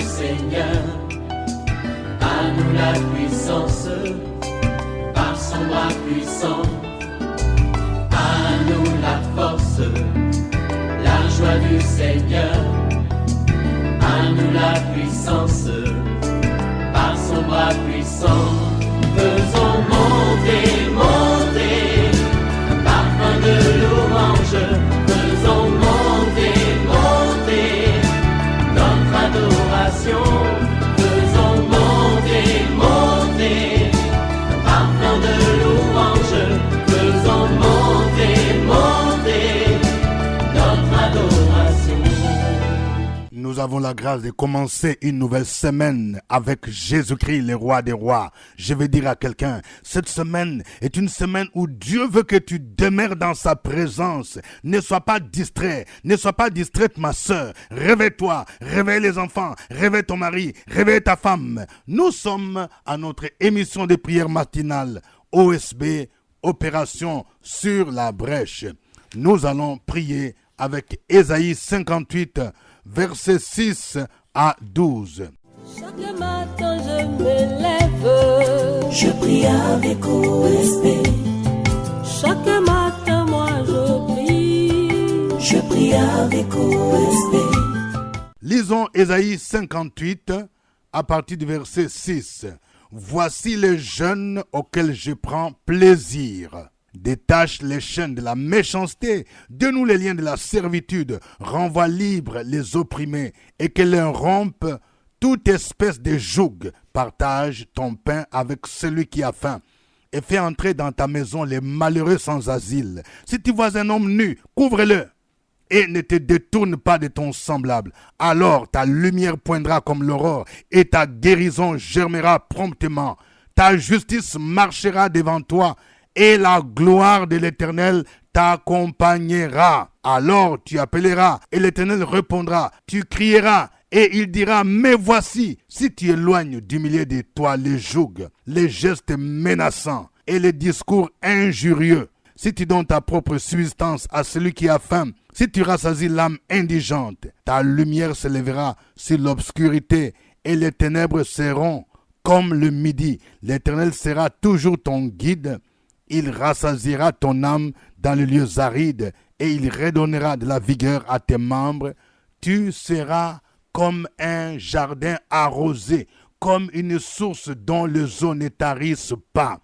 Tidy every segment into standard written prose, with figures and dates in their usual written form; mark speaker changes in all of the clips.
Speaker 1: du Seigneur. À nous la puissance, par son bras puissant. À nous la force, la joie du Seigneur. À nous la puissance, par son bras puissant. Faisons monter, monter, un parfum de louange. Faisons monter, monter, notre adoration. Faisons monter, monter, un parfum de louange. Faisons monter, monter, notre adoration.
Speaker 2: Nous avons la grâce de commencer une nouvelle semaine avec Jésus-Christ, le roi des rois. Je vais dire à quelqu'un, cette semaine est une semaine où Dieu veut que tu demeures dans sa présence. Ne sois pas distrait, ne sois pas distraite ma soeur. Réveille-toi, réveille les enfants, réveille ton mari, réveille ta femme. Nous sommes à notre émission de prière matinale, OSB, Opération sur la brèche. Nous allons prier avec Ésaïe 58, versets 6 à 12.
Speaker 3: Chaque matin je me lève,
Speaker 4: je prie avec OSB.
Speaker 3: Chaque matin moi
Speaker 4: je prie avec OSB.
Speaker 2: Lisons Ésaïe 58 à partir du verset 6. Voici les jeunes auxquels je prends plaisir. Détache les chaînes de la méchanceté, dénoue les liens de la servitude, renvoie libres les opprimés et que leur rompe toute espèce de joug. Partage ton pain avec celui qui a faim et fais entrer dans ta maison les malheureux sans asile. Si tu vois un homme nu, couvre-le et ne te détourne pas de ton semblable. Alors ta lumière poindra comme l'aurore et ta guérison germera promptement. Ta justice marchera devant toi et la gloire de l'Éternel t'accompagnera. Alors tu appelleras et l'Éternel répondra. Tu crieras et il dira, mais voici, si tu éloignes du milieu de toi les jougs, les gestes menaçants et les discours injurieux, si tu donnes ta propre subsistance à celui qui a faim, si tu rassasies l'âme indigente, ta lumière se lèvera sur l'obscurité et les ténèbres seront comme le midi. L'Éternel sera toujours ton guide. Il rassasiera ton âme dans les lieux arides et il redonnera de la vigueur à tes membres. Tu seras comme un jardin arrosé, comme une source dont les eaux ne tarissent pas.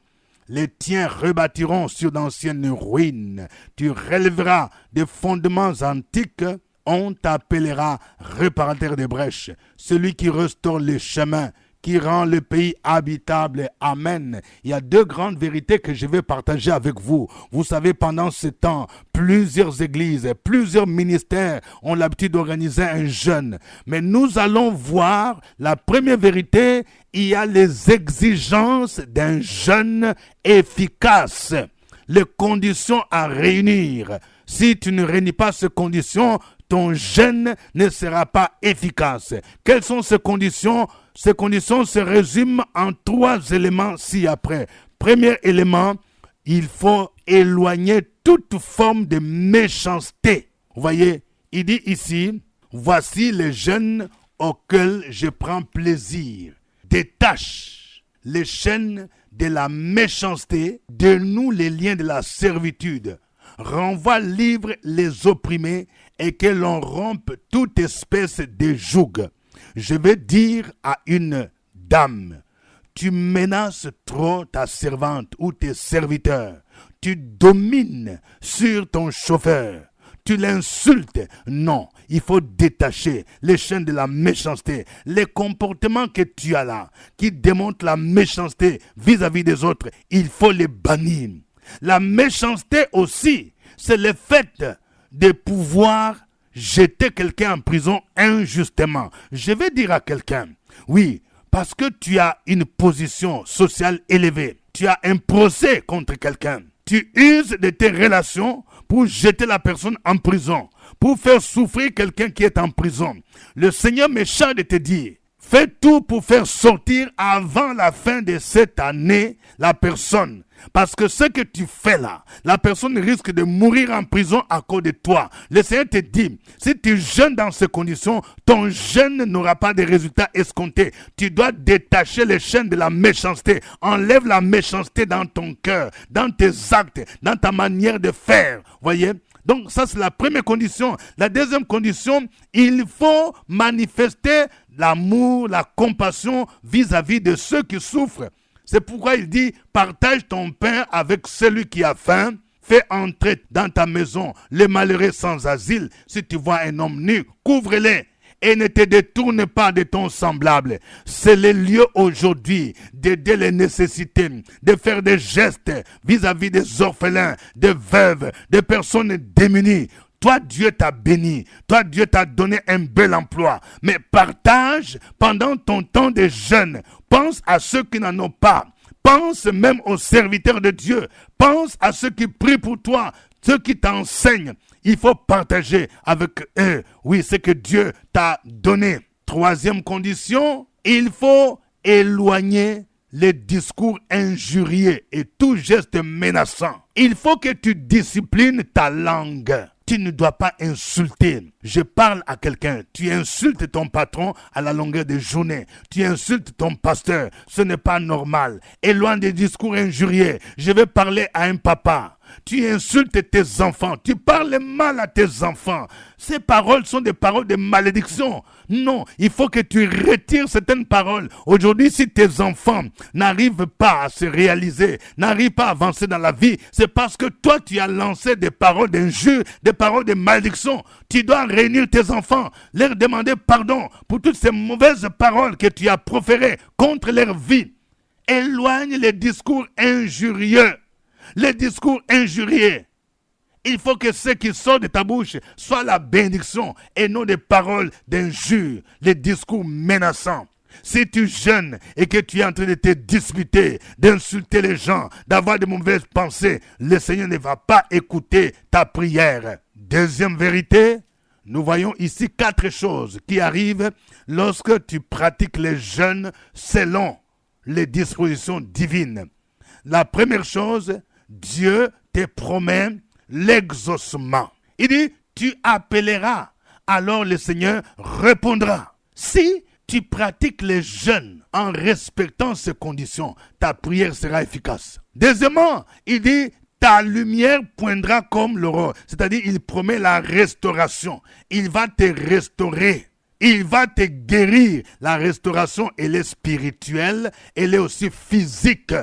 Speaker 2: Les tiens rebâtiront sur d'anciennes ruines. Tu relèveras des fondements antiques. On t'appellera réparateur des brèches, celui qui restaure les chemins, qui rend le pays habitable. Amen. Il y a deux grandes vérités que je vais partager avec vous. Vous savez, pendant ce temps, plusieurs églises, plusieurs ministères ont l'habitude d'organiser un jeûne. Mais nous allons voir la première vérité, il y a les exigences d'un jeûne efficace. Les conditions à réunir. Si tu ne réunis pas ces conditions, ton jeûne ne sera pas efficace. Quelles sont ces conditions? Ces conditions se résument en 3 éléments ci-après. Premier élément, il faut éloigner toute forme de méchanceté. Vous voyez, il dit ici, voici les jeunes auxquels je prends plaisir. Détache les chaînes de la méchanceté, dénoue les liens de la servitude, renvoie libre les opprimés et que l'on rompe toute espèce de joug. Je vais dire à une dame, tu menaces trop ta servante ou tes serviteurs, tu domines sur ton chauffeur, tu l'insultes. Non, il faut détacher les chaînes de la méchanceté, les comportements que tu as là, qui démontrent la méchanceté vis-à-vis des autres, il faut les bannir. La méchanceté aussi, c'est le fait de pouvoir jeter quelqu'un en prison injustement. Je vais dire à quelqu'un, oui, parce que tu as une position sociale élevée, tu as un procès contre quelqu'un, tu uses de tes relations pour jeter la personne en prison, pour faire souffrir quelqu'un qui est en prison. Le Seigneur me charge de te dire, Fais tout pour faire sortir avant la fin de cette année la personne. Parce que ce que tu fais là, la personne risque de mourir en prison à cause de toi. Le Seigneur te dit, si tu jeûnes dans ces conditions, ton jeûne n'aura pas de résultats escomptés. Tu dois détacher les chaînes de la méchanceté. Enlève la méchanceté dans ton cœur, dans tes actes, dans ta manière de faire. Voyez? Donc ça, c'est la première condition. La deuxième condition, il faut manifester l'amour, la compassion vis-à-vis de ceux qui souffrent. C'est pourquoi il dit, partage ton pain avec celui qui a faim. Fais entrer dans ta maison les malheureux sans asile. Si tu vois un homme nu, couvre-les. Et ne te détourne pas de ton semblable. C'est le lieu aujourd'hui d'aider les nécessités, de faire des gestes vis-à-vis des orphelins, des veuves, des personnes démunies. Toi, Dieu t'a béni. Toi, Dieu t'a donné un bel emploi. Mais partage pendant ton temps de jeûne. Pense à ceux qui n'en ont pas. Pense même aux serviteurs de Dieu. Pense à ceux qui prient pour toi, ceux qui t'enseignent. Il faut partager avec eux. Oui, c'est que Dieu t'a donné. Troisième condition, il faut éloigner les discours injurieux et tout geste menaçant. Il faut que tu disciplines ta langue. Tu ne dois pas insulter. Je parle à quelqu'un. Tu insultes ton patron à la longueur des journées. Tu insultes ton pasteur. Ce n'est pas normal. Éloigne des discours injurieux. Je vais parler à un papa. Tu insultes tes enfants. Tu parles mal à tes enfants. Ces paroles sont des paroles de malédiction. Non, il faut que tu retires certaines paroles. Aujourd'hui, si tes enfants n'arrivent pas à se réaliser, n'arrivent pas à avancer dans la vie, c'est parce que toi, tu as lancé des paroles d'injure, des paroles de malédiction. Tu dois réunir tes enfants, leur demander pardon pour toutes ces mauvaises paroles que tu as proférées contre leur vie. Éloigne les discours injurieux. Les discours injurieux. Il faut que ce qui sort de ta bouche soit la bénédiction et non des paroles d'injure, les discours menaçants. Si tu jeûnes et que tu es en train de te disputer, d'insulter les gens, d'avoir de mauvaises pensées, le Seigneur ne va pas écouter ta prière. Deuxième vérité, nous voyons ici 4 choses qui arrivent lorsque tu pratiques les jeûnes selon les dispositions divines. La première chose, Dieu te promet l'exaucement. Il dit, tu appelleras, alors le Seigneur répondra. Si tu pratiques les jeûnes en respectant ces conditions, ta prière sera efficace. Deuxièmement, il dit, ta lumière poindra comme l'aurore. C'est-à-dire, il promet la restauration. Il va te restaurer. Il va te guérir. La restauration, elle est spirituelle, elle est aussi physique.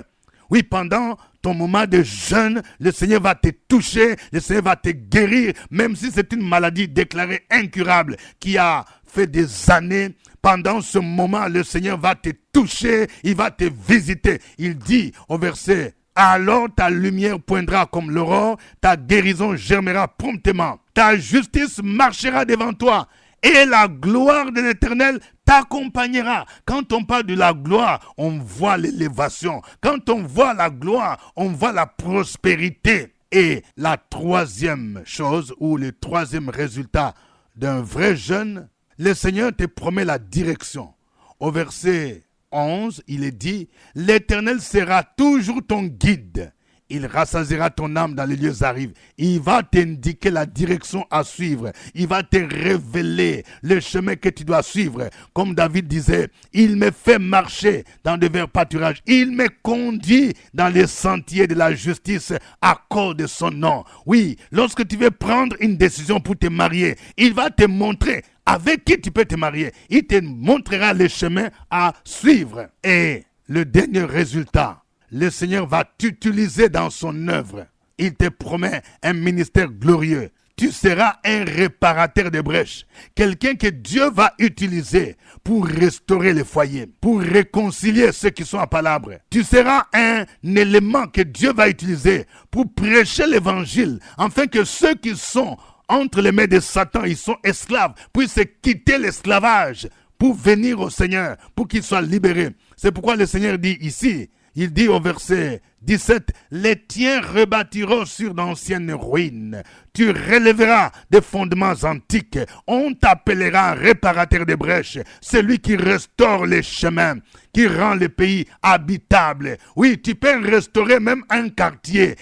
Speaker 2: Oui, pendant ton moment de jeûne, le Seigneur va te toucher, le Seigneur va te guérir, même si c'est une maladie déclarée incurable qui a fait des années. Pendant ce moment, le Seigneur va te toucher, il va te visiter. Il dit au verset, alors ta lumière poindra comme l'aurore, ta guérison germera promptement, ta justice marchera devant toi. Et la gloire de l'Éternel t'accompagnera. Quand on parle de la gloire, on voit l'élévation. Quand on voit la gloire, on voit la prospérité. Et la troisième chose, ou le troisième résultat d'un vrai jeûne, le Seigneur te promet la direction. Au verset 11, il est dit, l'Éternel sera toujours ton guide. Il rassasiera ton âme dans les lieux arides. Il va t'indiquer la direction à suivre. Il va te révéler le chemin que tu dois suivre. Comme David disait, il me fait marcher dans de verts pâturages. Il me conduit dans les sentiers de la justice à cause de son nom. Oui, lorsque tu veux prendre une décision pour te marier, il va te montrer avec qui tu peux te marier. Il te montrera le chemin à suivre. Et le dernier résultat, le Seigneur va t'utiliser dans son œuvre. Il te promet un ministère glorieux. Tu seras un réparateur de brèches. Quelqu'un que Dieu va utiliser pour restaurer les foyers, pour réconcilier ceux qui sont en palabre. Tu seras un élément que Dieu va utiliser pour prêcher l'évangile, afin que ceux qui sont entre les mains de Satan, ils sont esclaves, puissent quitter l'esclavage pour venir au Seigneur, pour qu'ils soient libérés. C'est pourquoi le Seigneur dit ici, il dit au verset 17. Les tiens rebâtiront sur d'anciennes ruines. Tu relèveras des fondements antiques. On t'appellera réparateur des brèches, celui qui restaure les chemins, qui rend le pays habitable. Oui, tu peux restaurer même un quartier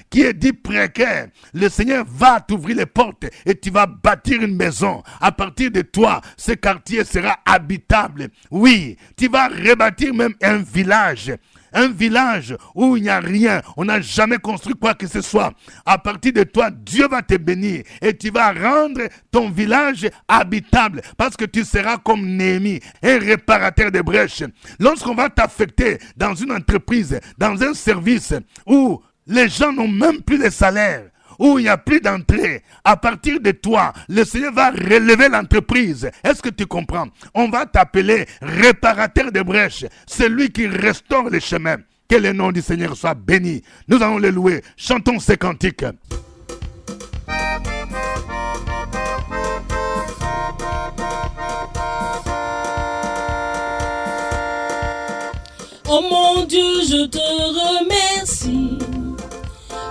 Speaker 2: qui est dit précaire. Le Seigneur va t'ouvrir les portes et tu vas bâtir une maison. À partir de toi, ce quartier sera habitable. Oui, tu vas rebâtir même un village. Un village où il n'y a rien, on n'a jamais construit quoi que ce soit. À partir de toi, Dieu va te bénir et tu vas rendre ton village habitable parce que tu seras comme Néhémie, un réparateur de brèches. Lorsqu'on va t'affecter dans une entreprise, dans un service où les gens n'ont même plus de salaire, où il n'y a plus d'entrée, à partir de toi, le Seigneur va relever l'entreprise. Est-ce que tu comprends? On va t'appeler réparateur de brèches, celui qui restaure les chemins. Que le nom du Seigneur soit béni. Nous allons le louer. Chantons ces cantiques.
Speaker 3: Oh mon Dieu, je te remercie.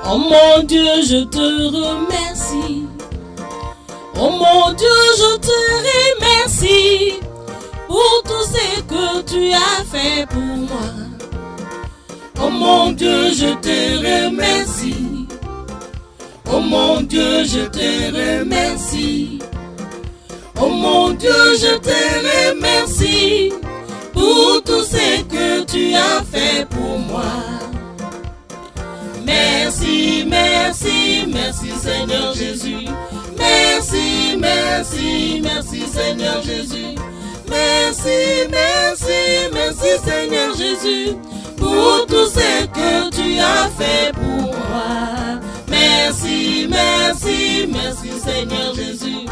Speaker 3: Oh mon Dieu, je te remercie. Oh mon Dieu, je te remercie pour tout ce que tu as fait pour moi. Oh mon Dieu, je te remercie. Oh mon Dieu, je te remercie. Oh mon Dieu, je te remercie pour tout ce que tu as fait pour moi. Merci, merci, merci Seigneur Jésus. Merci, merci, merci Seigneur Jésus. Merci, merci, merci Seigneur Jésus pour tout ce que tu as fait pour moi. Merci, merci, merci Seigneur Jésus.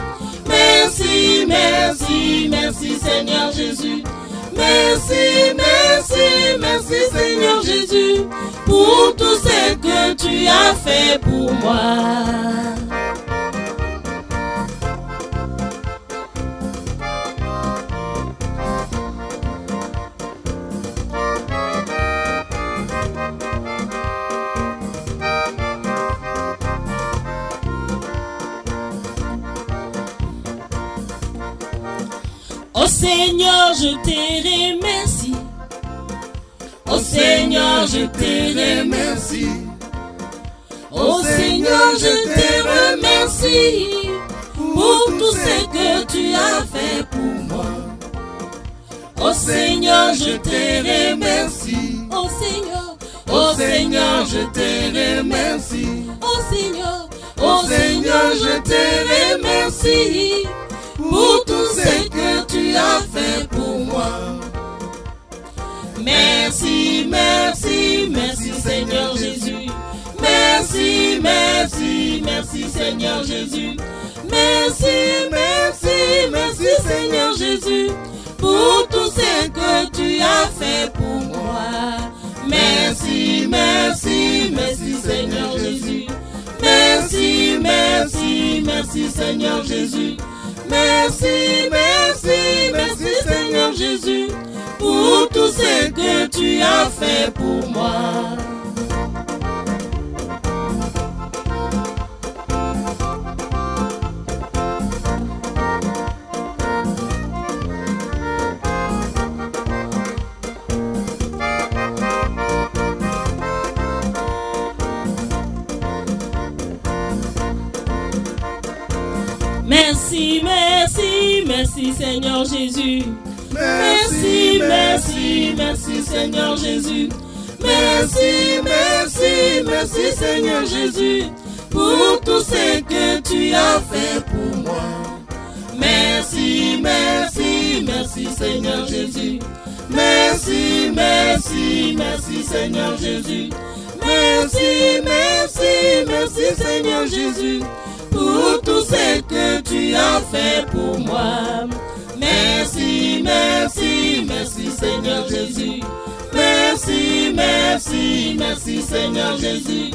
Speaker 3: Merci, merci, merci Seigneur Jésus. Merci, merci, merci Seigneur Jésus pour tout ce que tu as fait pour moi. Oh Seigneur, je te remercie. Oh Seigneur, je te remercie. Oh Seigneur, je te remercie pour tout ce que tu as fait pour moi. Oh Seigneur, je te remercie. Oh Seigneur, oh Seigneur, je te remercie. Oh Seigneur, je te remercie pour tout ce que tu as fait pour moi. Merci, merci, merci Seigneur Jésus. Merci, merci, merci Seigneur Jésus. Merci, merci, merci Seigneur Jésus pour tout ce que tu as fait pour moi. Merci, merci, merci Seigneur Jésus. Merci, merci, merci Seigneur Jésus. Merci, merci, merci Seigneur Jésus pour tout ce que tu as fait pour moi. Merci, merci, merci Seigneur Jésus. Merci, merci, merci Seigneur Jésus. Merci, merci, merci Seigneur Jésus pour tout ce que tu as fait pour moi. Merci, merci, merci Seigneur Jésus. Merci, merci, merci Seigneur Jésus. Merci, merci, merci Seigneur Jésus pour tout ce que tu as fait pour moi. Merci, merci, merci Seigneur Jésus. Merci, merci, merci Seigneur Jésus.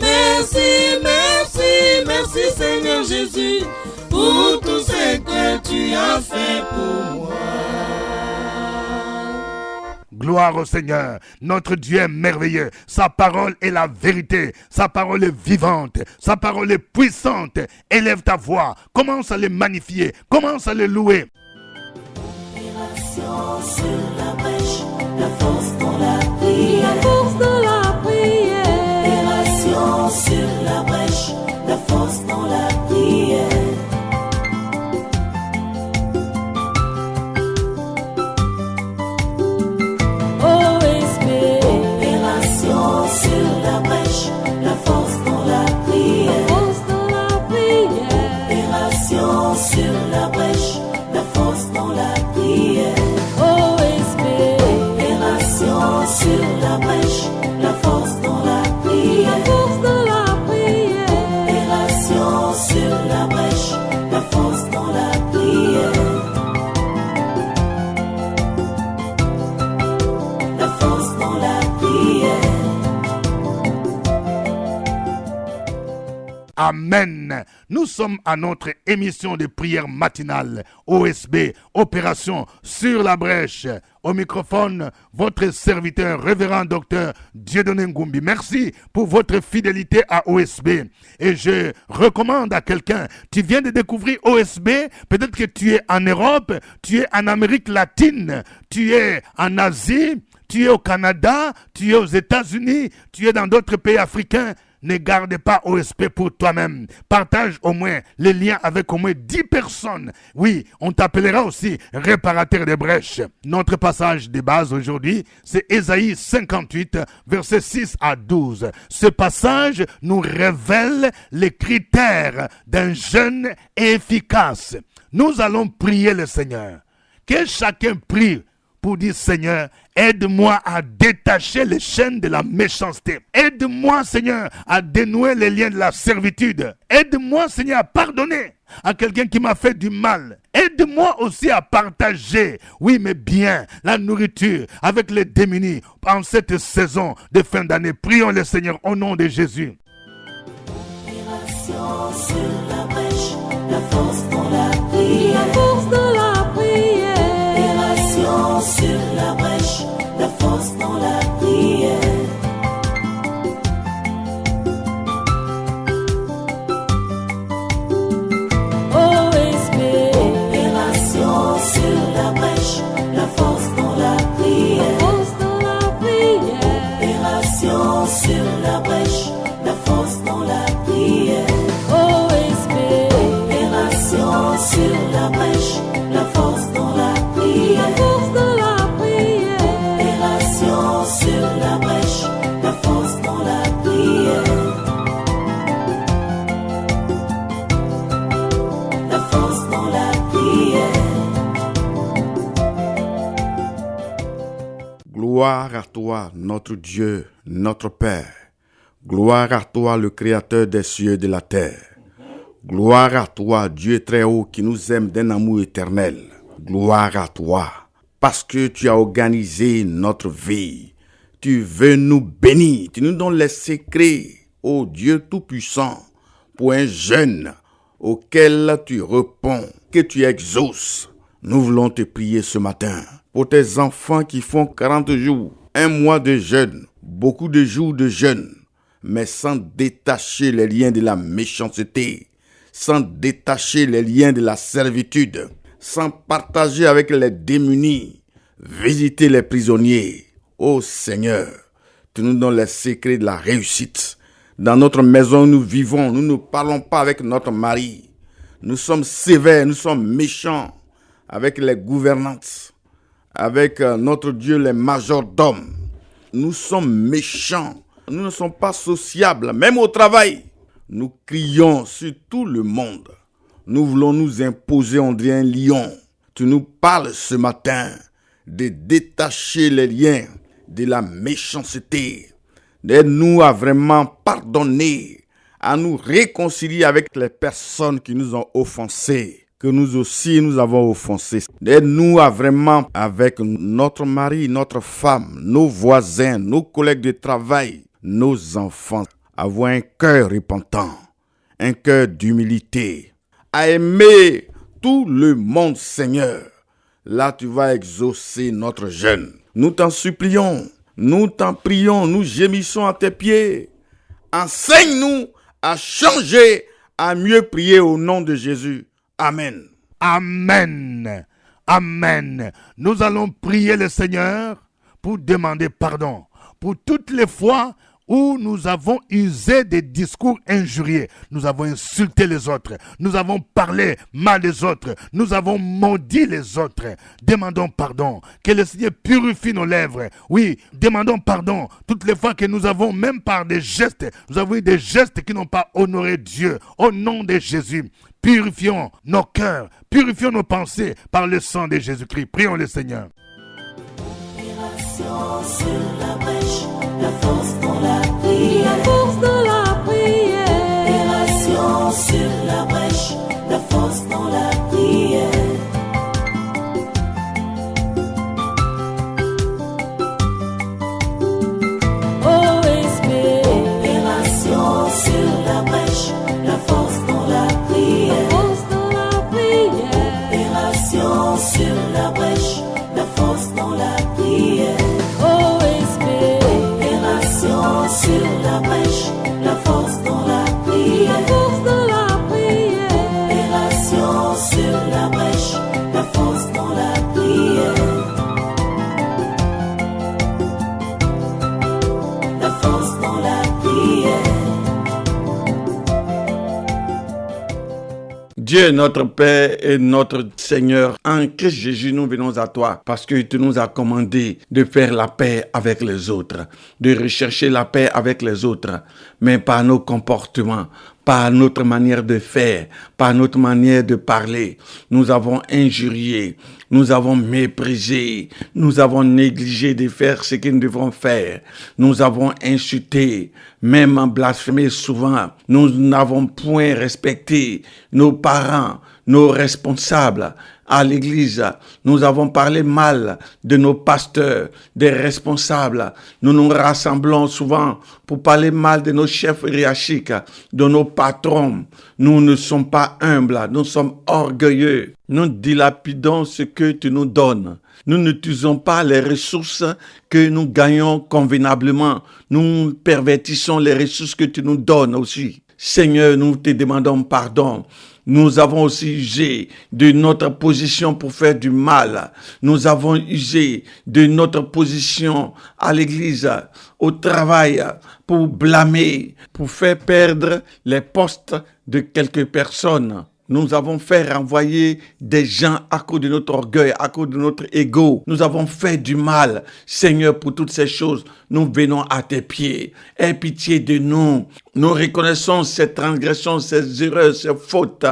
Speaker 3: Merci, merci, merci Seigneur Jésus pour tout ce que tu as fait pour moi.
Speaker 2: Gloire au Seigneur. Notre Dieu est merveilleux. Sa parole est la vérité. Sa parole est vivante. Sa parole est puissante. Élève ta voix. Commence à les magnifier. Commence à les louer.
Speaker 4: Opération sur la brèche, la force dans la prière.
Speaker 3: La force dans la prière.
Speaker 4: Opération sur la brèche, la force dans la prière.
Speaker 3: OSB.
Speaker 4: Opération sur la brèche, la force dans la prière.
Speaker 3: Force dans la prière.
Speaker 4: Opération sur la brèche, la force dans la prière.
Speaker 3: OSB.
Speaker 4: Opération sur la brèche, la force dans la prière.
Speaker 3: Force dans la prière.
Speaker 4: Opération sur la brèche, la force dans la prière. La force dans la prière.
Speaker 2: Amen. Nous sommes à notre émission de prière matinale, OSB, Opération sur la brèche. Au microphone, votre serviteur, révérend docteur Dieudonné Ngumbi. Merci pour votre fidélité à OSB. Et je recommande à quelqu'un, tu viens de découvrir OSB, peut-être que tu es en Europe, tu es en Amérique latine, tu es en Asie, tu es au Canada, tu es aux États-Unis, tu es dans d'autres pays africains. Ne garde pas OSP pour toi-même. Partage au moins les liens avec au moins 10 personnes. Oui, on t'appellera aussi réparateur des brèches. Notre passage de base aujourd'hui, c'est Ésaïe 58, versets 6 à 12. Ce passage nous révèle les critères d'un jeûne efficace. Nous allons prier le Seigneur. Que chacun prie pour dire, Seigneur, aide-moi à détacher les chaînes de la méchanceté. Aide-moi, Seigneur, à dénouer les liens de la servitude. Aide-moi, Seigneur, à pardonner à quelqu'un qui m'a fait du mal. Aide-moi aussi à partager, oui, mes biens, la nourriture avec les démunis en cette saison de fin d'année. Prions le Seigneur au nom de Jésus.
Speaker 4: Opération sur la brèche, la force dans la prière.
Speaker 3: La force dans la prière.
Speaker 4: Opération sur la brèche, la force dans la prière.
Speaker 3: OSB.
Speaker 4: Opération sur la brèche, la force dans la prière.
Speaker 3: Force dans la prière.
Speaker 4: Opération sur la brèche, la force dans la prière.
Speaker 3: OSB.
Speaker 4: Opération sur la brèche, la force dans la prière.
Speaker 3: Force dans la prière.
Speaker 4: Opération sur la brèche, la force dans la prière. La force dans la prière.
Speaker 5: Gloire à toi, notre Dieu, notre Père. Gloire à toi, le Créateur des cieux et de la terre. Gloire à toi, Dieu très haut, qui nous aime d'un amour éternel. Gloire à toi, parce que tu as organisé notre vie. Tu veux nous bénir, tu nous donnes les secrets, ô Dieu Tout-Puissant, pour un jeûne auquel tu réponds, que tu exauces. Nous voulons te prier ce matin pour tes enfants qui font 40 jours, un mois de jeûne, beaucoup de jours de jeûne, mais sans détacher les liens de la méchanceté, sans détacher les liens de la servitude, sans partager avec les démunis, visiter les prisonniers. Ô Seigneur, tu nous donnes les secrets de la réussite. Dans notre maison où nous vivons, nous ne parlons pas avec notre mari. Nous sommes sévères, nous sommes méchants avec les gouvernantes, avec notre Dieu, les majordomes. Nous sommes méchants, nous ne sommes pas sociables, même au travail. Nous crions sur tout le monde. Nous voulons nous imposer, on dirait un lion. Tu nous parles ce matin de détacher les liens de la méchanceté. Aide-nous à vraiment pardonner, à nous réconcilier avec les personnes qui nous ont offensés, que nous aussi nous avons offensés. Aide-nous à vraiment, avec notre mari, notre femme, nos voisins, nos collègues de travail, nos enfants, avoir un cœur repentant, un cœur d'humilité, à aimer tout le monde, Seigneur. Là, tu vas exaucer notre jeûne. Nous t'en supplions, nous t'en prions, nous gémissons à tes pieds. Enseigne-nous à changer, à mieux prier au nom de Jésus. Amen.
Speaker 2: Amen. Amen. Nous allons prier le Seigneur pour demander pardon pour toutes les fois où nous avons usé des discours injurieux, nous avons insulté les autres, nous avons parlé mal des autres, nous avons maudit les autres. Demandons pardon, que le Seigneur purifie nos lèvres. Oui, demandons pardon toutes les fois que nous avons, même par des gestes, nous avons eu des gestes qui n'ont pas honoré Dieu. Au nom de Jésus, purifions nos cœurs, purifions nos pensées par le sang de Jésus-Christ. Prions le Seigneur.
Speaker 4: Sur la brèche, la force dans la prière.
Speaker 3: La force dans la prière.
Speaker 4: Opération sur la brèche, la force dans la prière.
Speaker 3: OSB.
Speaker 4: Opération sur la brèche, la force dans la prière.
Speaker 3: La force dans la prière.
Speaker 4: Opération sur la brèche, la force dans la prière.
Speaker 3: OSB.
Speaker 4: Opération sur la brèche, la force dans la prière.
Speaker 3: La force dans la prière.
Speaker 4: Opération sur la brèche, la force dans la prière. La force dans la prière.
Speaker 5: Dieu, notre Père et notre Seigneur, en Christ Jésus, nous venons à toi parce que tu nous as commandé de faire la paix avec les autres, de rechercher la paix avec les autres, mais par nos comportements, par notre manière de faire, par notre manière de parler. Nous avons injurié, nous avons méprisé, nous avons négligé de faire ce que nous devons faire. Nous avons insulté, même blasphémé souvent. Nous n'avons point respecté nos parents, nos responsables. À l'église, nous avons parlé mal de nos pasteurs, des responsables. Nous nous rassemblons souvent pour parler mal de nos chefs hiérarchiques, de nos patrons. Nous ne sommes pas humbles, nous sommes orgueilleux. Nous dilapidons ce que tu nous donnes. Nous n'utilisons pas les ressources que nous gagnons convenablement. Nous pervertissons les ressources que tu nous donnes aussi. Seigneur, nous te demandons pardon. Nous avons aussi usé de notre position pour faire du mal. Nous avons usé de notre position à l'église, au travail, pour blâmer, pour faire perdre les postes de quelques personnes. Nous avons fait renvoyer des gens à cause de notre orgueil, à cause de notre ego. Nous avons fait du mal. Seigneur, pour toutes ces choses, nous venons à tes pieds. Aie pitié de nous. Nous reconnaissons ces transgressions, ces erreurs, ces fautes.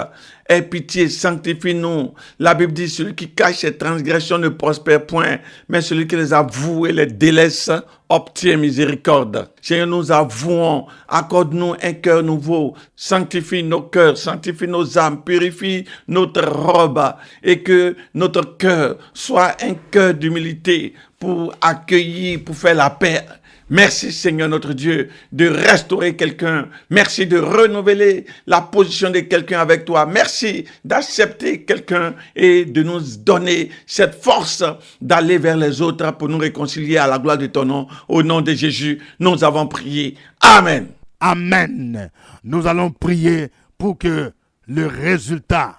Speaker 5: Aie pitié, sanctifie-nous. La Bible dit, celui qui cache ses transgressions ne prospère point, mais celui qui les avoue et les délaisse obtient miséricorde. Seigneur, nous avouons, accorde-nous un cœur nouveau, sanctifie nos cœurs, sanctifie nos âmes, purifie notre robe et que notre cœur soit un cœur d'humilité pour accueillir, pour faire la paix. Merci Seigneur notre Dieu de restaurer quelqu'un. Merci de renouveler la position de quelqu'un avec toi. Merci d'accepter quelqu'un et de nous donner cette force d'aller vers les autres pour nous réconcilier à la gloire de ton nom. Au nom de Jésus, nous avons prié. Amen.
Speaker 2: Amen. Nous allons prier pour que le résultat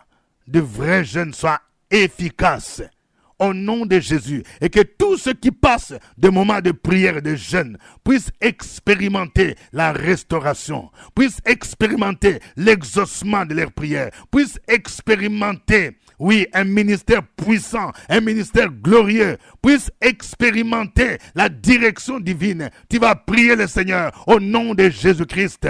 Speaker 2: de vrais jeûnes soit efficace. Au nom de Jésus, et que tous ceux qui passent des moments de prière et de jeûne puissent expérimenter la restauration, puissent expérimenter l'exaucement de leurs prières, puissent expérimenter, oui, un ministère puissant, un ministère glorieux, puissent expérimenter la direction divine. Tu vas prier le Seigneur au nom de Jésus-Christ.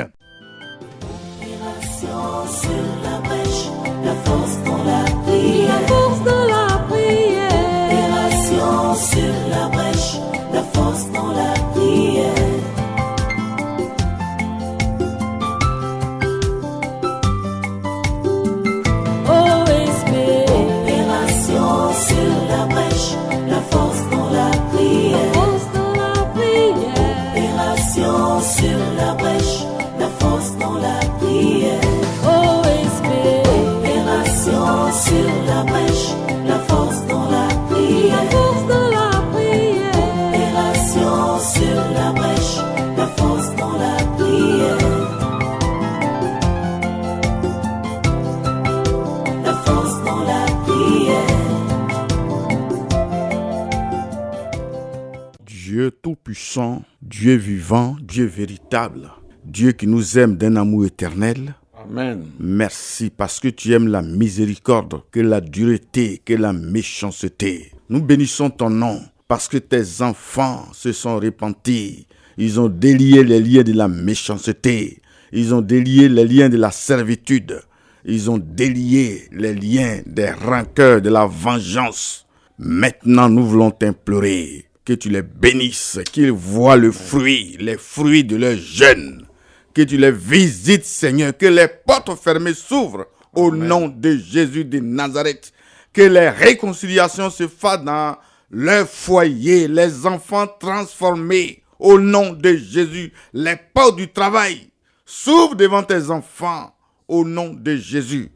Speaker 4: Opération sur la brèche, la force dans la prière.
Speaker 3: La force dans la prière.
Speaker 4: Opération sur la brèche, la force dans la prière.
Speaker 3: OSB.
Speaker 4: Opération sur la brèche, la force dans la
Speaker 3: La
Speaker 4: prière.
Speaker 3: force dans la prière.
Speaker 4: Opération sur la brèche, la force dans la prière.
Speaker 3: OSB.
Speaker 4: Opération sur la brèche, la force dans la
Speaker 3: La
Speaker 4: prière.
Speaker 3: force dans la prière.
Speaker 5: tout-puissant, Dieu vivant, Dieu véritable, Dieu qui nous aime d'un amour éternel.
Speaker 6: Amen.
Speaker 5: Merci parce que tu aimes la miséricorde, que la dureté, que la méchanceté. Nous bénissons ton nom parce que tes enfants se sont repentis. Ils ont délié les liens de la méchanceté. Ils ont délié les liens de la servitude. Ils ont délié les liens des rancœurs, de la vengeance. Maintenant, nous voulons t'implorer que tu les bénisses, qu'ils voient le fruit, les fruits de leur jeûne. Que tu les visites, Seigneur, que les portes fermées s'ouvrent au nom de Jésus de Nazareth. Que les réconciliations se fassent dans leur foyer, les enfants transformés au nom de Jésus. Les portes du travail s'ouvrent devant tes enfants au nom de Jésus.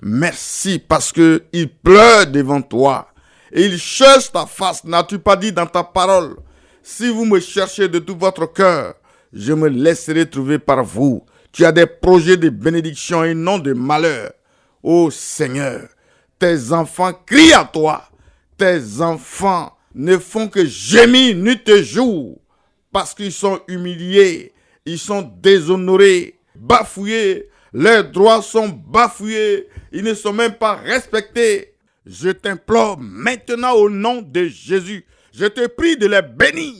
Speaker 5: Merci parce qu'ils pleurent devant toi et ils cherchent ta face. N'as-tu pas dit dans ta parole, si vous me cherchez de tout votre cœur, je me laisserai trouver par vous. Tu as des projets de bénédiction et non de malheur. Ô Seigneur, tes enfants crient à toi. Tes enfants ne font que gémir nuit et jour parce qu'ils sont humiliés, ils sont déshonorés, bafoués. Leurs droits sont bafoués, ils ne sont même pas respectés. Je t'implore maintenant au nom de Jésus. Je te prie de les bénir.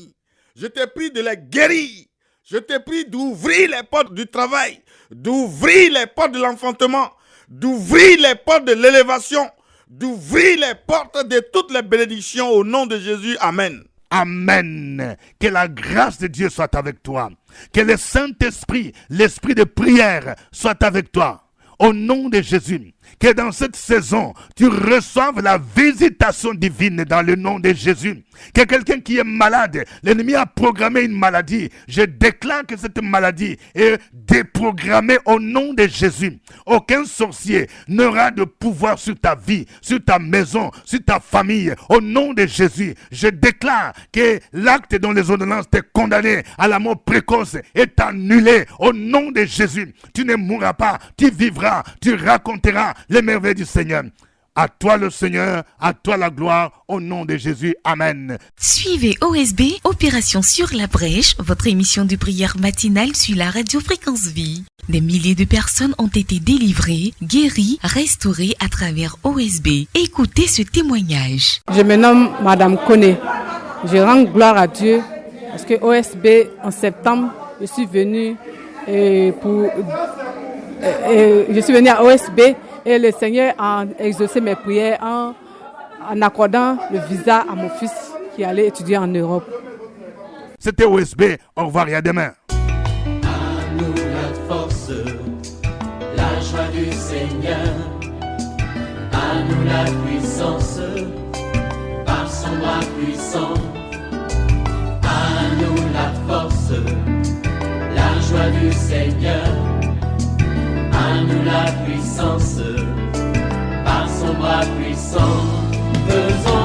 Speaker 5: Je te prie de les guérir. Je te prie d'ouvrir les portes du travail, d'ouvrir les portes de l'enfantement, d'ouvrir les portes de l'élévation, d'ouvrir les portes de toutes les bénédictions au nom de Jésus. Amen.
Speaker 2: Amen. Que la grâce de Dieu soit avec toi. Que le Saint-Esprit, l'esprit de prière soit avec toi. Au nom de Jésus. Que dans cette saison, tu reçoives la visitation divine dans le nom de Jésus. Que quelqu'un qui est malade, l'ennemi a programmé une maladie. Je déclare que cette maladie est déprogrammée au nom de Jésus. Aucun sorcier n'aura de pouvoir sur ta vie, sur ta maison, sur ta famille. Au nom de Jésus, je déclare que l'acte dont les ordonnances t'ont condamné à la mort précoce est annulé. Au nom de Jésus, tu ne mourras pas, tu vivras, tu raconteras les merveilles du Seigneur. À toi le Seigneur, à toi la gloire, au nom de Jésus. Amen.
Speaker 7: Suivez OSB, Opération sur la brèche, votre émission de prière matinale sur la radio Fréquence Vie. Des milliers de personnes ont été délivrées, guéries, restaurées à travers OSB. Écoutez ce témoignage.
Speaker 8: Je me nomme Madame Koné. Je rends gloire à Dieu parce que OSB, en septembre, je suis venue à OSB et le Seigneur a exaucé mes prières en accordant le visa à mon fils qui allait étudier en Europe.
Speaker 2: C'était OSB. Au revoir et à demain.
Speaker 1: À nous la force, la joie du Seigneur. À nous la puissance, par son bras puissant. À nous la force, la joie du Seigneur. À nous la puissance, par son bras puissant. Faisons